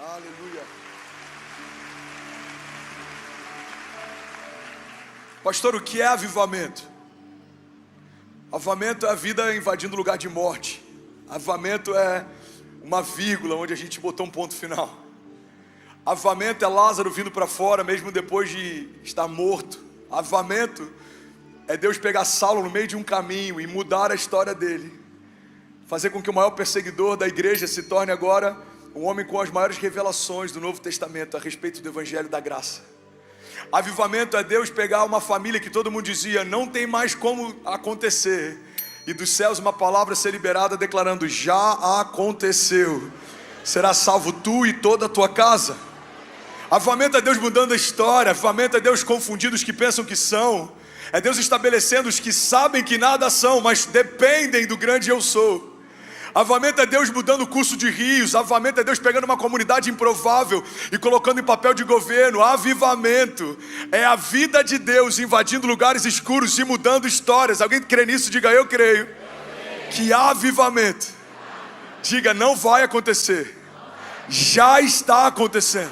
Aleluia. Pastor, o que é avivamento? Avivamento é a vida invadindo o lugar de morte. Avivamento é uma vírgula onde a gente botou um ponto final. Avivamento é Lázaro vindo para fora mesmo depois de estar morto. Avivamento é Deus pegar Saulo no meio de um caminho e mudar a história dele, fazer com que o maior perseguidor da igreja se torne agora um homem com as maiores revelações do Novo Testamento a respeito do Evangelho da Graça. Avivamento é Deus pegar uma família que todo mundo dizia não tem mais como acontecer, e dos céus uma palavra ser liberada declarando: já aconteceu, será salvo tu e toda a tua casa. Avivamento é Deus mudando a história. Avivamento é Deus confundindo os que pensam que são. É Deus estabelecendo os que sabem que nada são, mas dependem do grande eu sou. Avivamento é Deus mudando o curso de rios. Avivamento é Deus pegando uma comunidade improvável e colocando em papel de governo. Avivamento é a vida de Deus invadindo lugares escuros e mudando histórias. Alguém crê nisso? Diga: eu creio que avivamento, diga, não vai acontecer, já está acontecendo.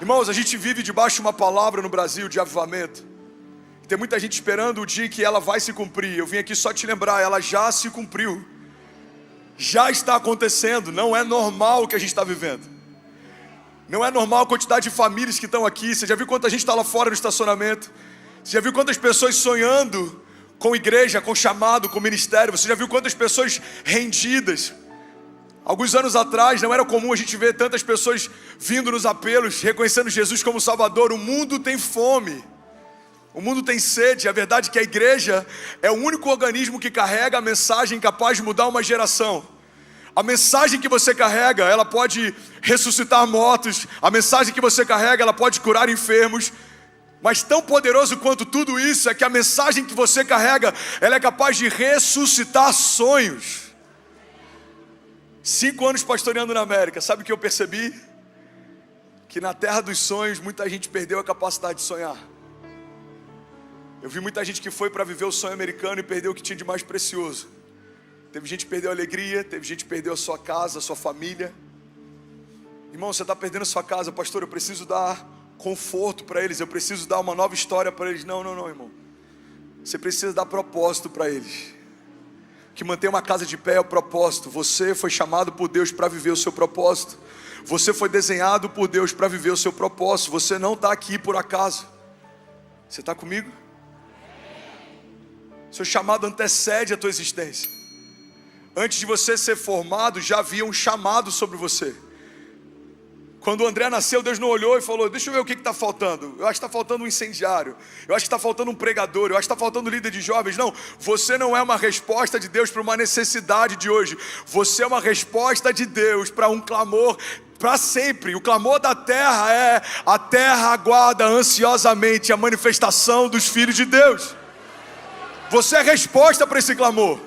Irmãos, a gente vive debaixo de uma palavra no Brasil de avivamento. Tem muita gente esperando o dia em que ela vai se cumprir. Eu vim aqui só te lembrar, ela já se cumpriu. Já está acontecendo. Não é normal o que a gente está vivendo. Não é normal a quantidade de famílias que estão aqui. Você já viu quanta gente está lá fora no estacionamento? Você já viu quantas pessoas sonhando com igreja, com chamado, com ministério? Você já viu quantas pessoas rendidas? Alguns anos atrás não era comum a gente ver tantas pessoas vindo nos apelos, reconhecendo Jesus como Salvador. O mundo tem fome. O mundo tem sede. A verdade é que a igreja é o único organismo que carrega a mensagem capaz de mudar uma geração. A mensagem que você carrega, ela pode ressuscitar mortos. A mensagem que você carrega, ela pode curar enfermos. Mas tão poderoso quanto tudo isso é que a mensagem que você carrega, ela é capaz de ressuscitar sonhos. 5 anos pastoreando na América, sabe o que eu percebi? Que na terra dos sonhos, muita gente perdeu a capacidade de sonhar. Eu vi muita gente que foi para viver o sonho americano e perdeu o que tinha de mais precioso. Teve gente que perdeu a alegria, teve gente que perdeu a sua casa, a sua família. Irmão, você está perdendo a sua casa. Pastor, eu preciso dar conforto para eles, eu preciso dar uma nova história para eles. Não, irmão. Você precisa dar propósito para eles. O que mantém uma casa de pé é o propósito. Você foi chamado por Deus para viver o seu propósito. Você foi desenhado por Deus para viver o seu propósito. Você não está aqui por acaso. Você está comigo? Seu chamado antecede a tua existência. Antes de você ser formado, já havia um chamado sobre você. Quando o André nasceu, Deus não olhou e falou: deixa eu ver o que está faltando. Eu acho que está faltando um incendiário. Eu acho que está faltando um pregador. Eu acho que está faltando um líder de jovens. Não, você não é uma resposta de Deus para uma necessidade de hoje. Você é uma resposta de Deus para um clamor para sempre. O clamor da terra é: a terra aguarda ansiosamente a manifestação dos filhos de Deus. Você é resposta para esse clamor.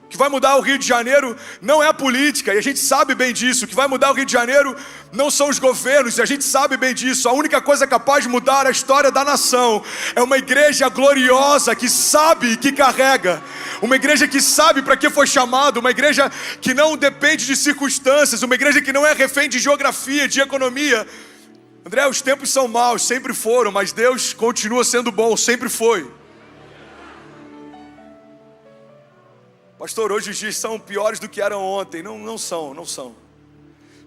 O que vai mudar o Rio de Janeiro não é a política, e a gente sabe bem disso. O que vai mudar o Rio de Janeiro não são os governos, e a gente sabe bem disso. A única coisa capaz de mudar a história da nação é uma igreja gloriosa que sabe e que carrega. Uma igreja que sabe para que foi chamado. Uma igreja que não depende de circunstâncias. Uma igreja que não é refém de geografia, de economia. André, os tempos são maus, sempre foram, mas Deus continua sendo bom, sempre foi. Pastor, hoje os dias são piores do que eram ontem. Não são.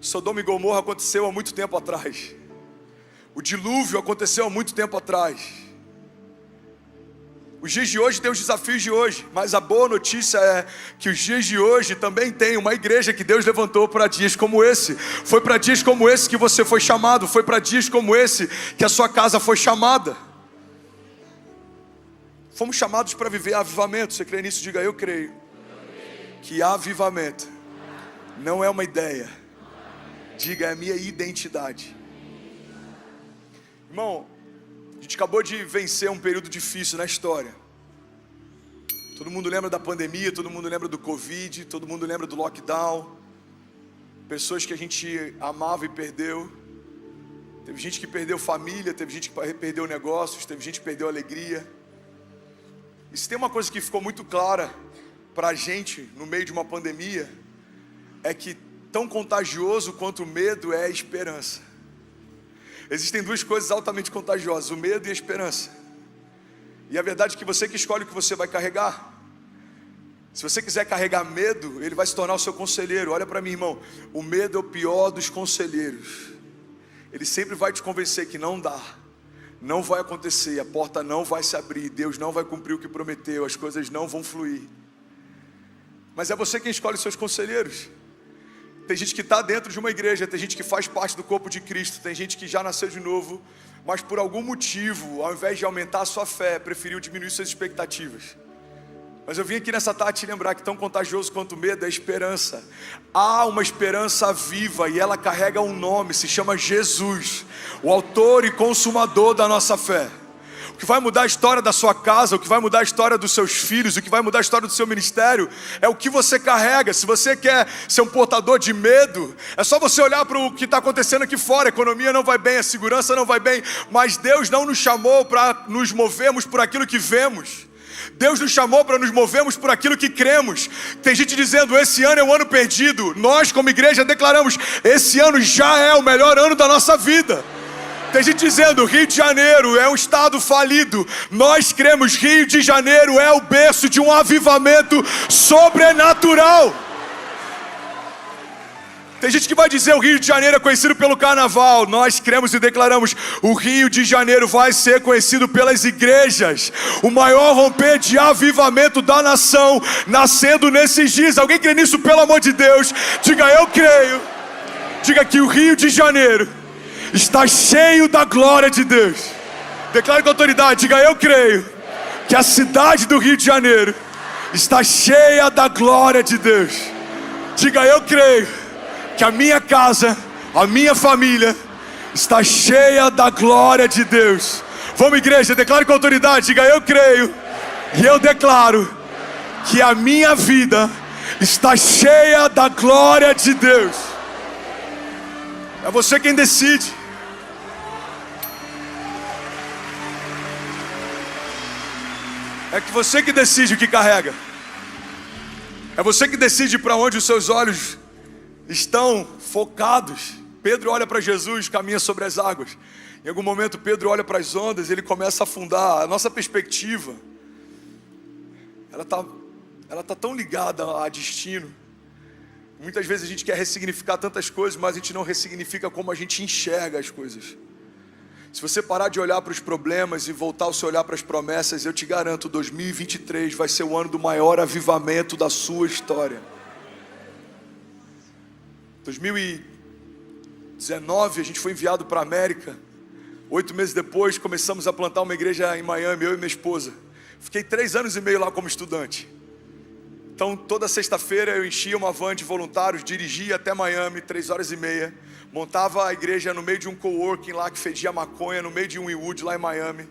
Sodoma e Gomorra aconteceu há muito tempo atrás. O dilúvio aconteceu há muito tempo atrás. Os dias de hoje têm os desafios de hoje, mas a boa notícia é que os dias de hoje também tem uma igreja que Deus levantou para dias como esse. Foi para dias como esse que você foi chamado. Foi para dias como esse que a sua casa foi chamada. Fomos chamados para viver avivamento. Você crê nisso? Diga: eu creio que avivamento não é uma ideia. Diga: é a minha identidade. Irmão, a gente acabou de vencer um período difícil na história. Todo mundo lembra da pandemia, todo mundo lembra do Covid, todo mundo lembra do lockdown. Pessoas que a gente amava e perdeu. Teve gente que perdeu família, teve gente que perdeu negócios, teve gente que perdeu alegria. E se tem uma coisa que ficou muito clara para a gente no meio de uma pandemia, é que tão contagioso quanto o medo é a esperança. Existem duas coisas altamente contagiosas, o medo e a esperança. E a verdade é que você que escolhe o que você vai carregar. Se você quiser carregar medo, ele vai se tornar o seu conselheiro. Olha para mim, irmão, o medo é o pior dos conselheiros. Ele sempre vai te convencer que não dá, não vai acontecer, a porta não vai se abrir, Deus não vai cumprir o que prometeu, as coisas não vão fluir. Mas é você quem escolhe os seus conselheiros. Tem gente que está dentro de uma igreja, tem gente que faz parte do corpo de Cristo, tem gente que já nasceu de novo, mas por algum motivo, ao invés de aumentar a sua fé, preferiu diminuir suas expectativas. Mas eu vim aqui nessa tarde te lembrar que tão contagioso quanto o medo é a esperança. Há uma esperança viva e ela carrega um nome, se chama Jesus, o autor e consumador da nossa fé. O que vai mudar a história da sua casa, o que vai mudar a história dos seus filhos, o que vai mudar a história do seu ministério, é o que você carrega. Se você quer ser um portador de medo, é só você olhar para o que está acontecendo aqui fora. A economia não vai bem, a segurança não vai bem, mas Deus não nos chamou para nos movermos por aquilo que vemos. Deus nos chamou para nos movermos por aquilo que cremos. Tem gente dizendo, esse ano é um ano perdido. Nós como igreja declaramos, esse ano já é o melhor ano da nossa vida. Tem gente dizendo, Rio de Janeiro é um estado falido. Nós cremos, Rio de Janeiro é o berço de um avivamento sobrenatural. Tem gente que vai dizer o Rio de Janeiro é conhecido pelo carnaval. Nós cremos e declaramos, o Rio de Janeiro vai ser conhecido pelas igrejas. O maior romper de avivamento da nação nascendo nesses dias. Alguém crê nisso, pelo amor de Deus? Diga, eu creio. Diga que o Rio de Janeiro está cheio da glória de Deus. Declare com autoridade, diga, eu creio que a cidade do Rio de Janeiro está cheia da glória de Deus. Diga, eu creio que a minha casa, a minha família está cheia da glória de Deus. Vamos, igreja, declare com autoridade, diga, eu creio e eu declaro que a minha vida está cheia da glória de Deus. É você quem decide. É que você que decide o que carrega. É você que decide para onde os seus olhos estão focados. Pedro olha para Jesus, caminha sobre as águas. Em algum momento Pedro olha para as ondas, ele começa a afundar. A nossa perspectiva, ela tá tão ligada a destino. Muitas vezes a gente quer ressignificar tantas coisas, mas a gente não ressignifica como a gente enxerga as coisas. Se você parar de olhar para os problemas e voltar o seu olhar para as promessas, eu te garanto, 2023 vai ser o ano do maior avivamento da sua história. 2019 a gente foi enviado para a América. 8 meses depois começamos a plantar uma igreja em Miami, eu e minha esposa. Fiquei 3 anos e meio lá como estudante. Então toda sexta-feira eu enchia uma van de voluntários, dirigia até Miami, 3 horas e meia. Montava a igreja no meio de um coworking lá que fedia maconha, no meio de um Wynwood lá em Miami.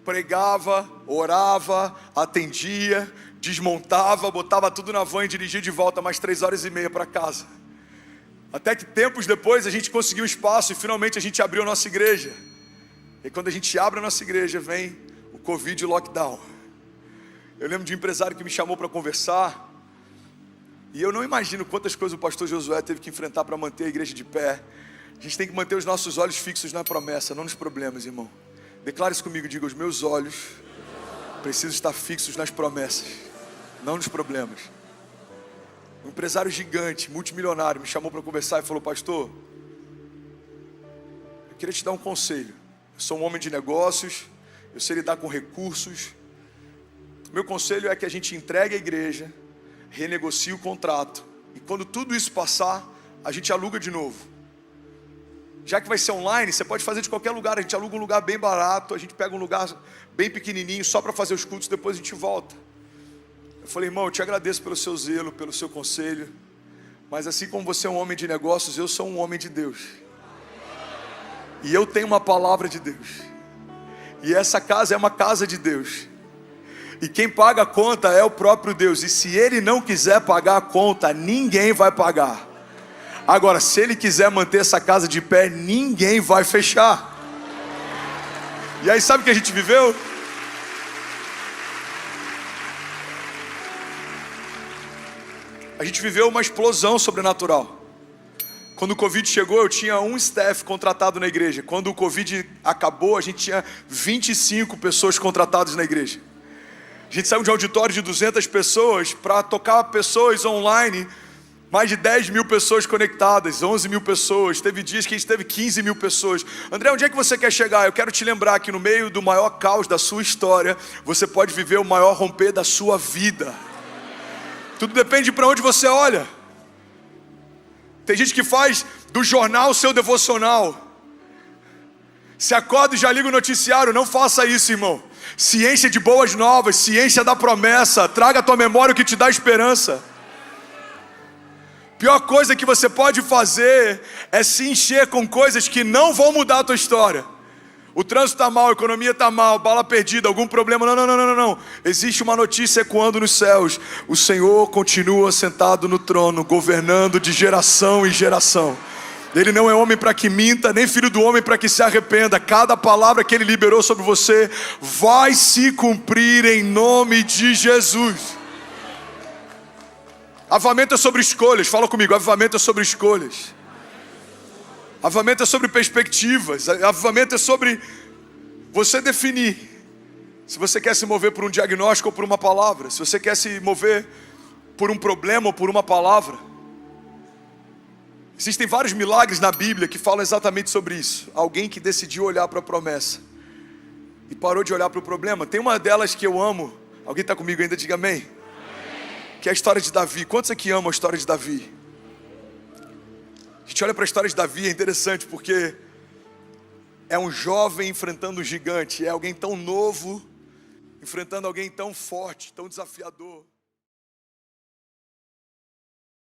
Pregava, orava, atendia, desmontava, botava tudo na van e dirigia de volta mais 3 horas e meia para casa. Até que tempos depois a gente conseguiu espaço e finalmente a gente abriu a nossa igreja. E quando a gente abre a nossa igreja, vem o Covid e o lockdown. Eu lembro de um empresário que me chamou para conversar. E eu não imagino quantas coisas o pastor Josué teve que enfrentar para manter a igreja de pé. A gente tem que manter os nossos olhos fixos na promessa, não nos problemas, irmão. Declare isso comigo, diga, os meus olhos precisam estar fixos nas promessas, não nos problemas. Um empresário gigante, multimilionário, me chamou para conversar e falou, pastor, eu queria te dar um conselho. Eu sou um homem de negócios, eu sei lidar com recursos. Meu conselho é que a gente entregue a igreja, renegocie o contrato, e quando tudo isso passar, a gente aluga de novo. Já que vai ser online, você pode fazer de qualquer lugar. A gente aluga um lugar bem barato, a gente pega um lugar bem pequenininho, só para fazer os cultos, depois a gente volta. Eu falei, irmão, eu te agradeço pelo seu zelo, pelo seu conselho, mas assim como você é um homem de negócios, eu sou um homem de Deus. E eu tenho uma palavra de Deus. E essa casa é uma casa de Deus. E quem paga a conta é o próprio Deus. E se Ele não quiser pagar a conta, ninguém vai pagar. Agora, se Ele quiser manter essa casa de pé, ninguém vai fechar. E aí sabe o que a gente viveu? A gente viveu uma explosão sobrenatural. Quando o Covid chegou, eu tinha um staff contratado na igreja. Quando o Covid acabou, a gente tinha 25 pessoas contratadas na igreja. A gente saiu de um auditório de 200 pessoas para tocar pessoas online, mais de 10 mil pessoas conectadas, 11 mil pessoas. Teve dias que a gente teve 15 mil pessoas. André, onde é que você quer chegar? Eu quero te lembrar que no meio do maior caos da sua história, você pode viver o maior romper da sua vida. Tudo depende para onde você olha. Tem gente que faz do jornal o seu devocional. Se acorda e já liga o noticiário. Não faça isso, irmão. Ciência de boas novas, ciência da promessa. Traga à tua memória o que te dá esperança. Pior coisa que você pode fazer é se encher com coisas que não vão mudar a tua história. O trânsito está mal, a economia está mal, bala perdida, algum problema. Não. Existe uma notícia ecoando nos céus. O Senhor continua sentado no trono, governando de geração em geração. Ele não é homem para que minta, nem filho do homem para que se arrependa. Cada palavra que Ele liberou sobre você vai se cumprir em nome de Jesus. Avivamento é sobre escolhas. Fala comigo, avivamento é sobre escolhas. Avivamento é sobre perspectivas. Avivamento é sobre você definir se você quer se mover por um diagnóstico ou por uma palavra. Se você quer se mover por um problema ou por uma palavra. Existem vários milagres na Bíblia que falam exatamente sobre isso. Alguém que decidiu olhar para a promessa e parou de olhar para o problema. Tem uma delas que eu amo. Alguém está comigo ainda? Diga amém. Amém. Que é a história de Davi. Quantos aqui amam a história de Davi? A gente olha para a história de Davi, é interessante porque é um jovem enfrentando um gigante. É alguém tão novo enfrentando alguém tão forte, tão desafiador.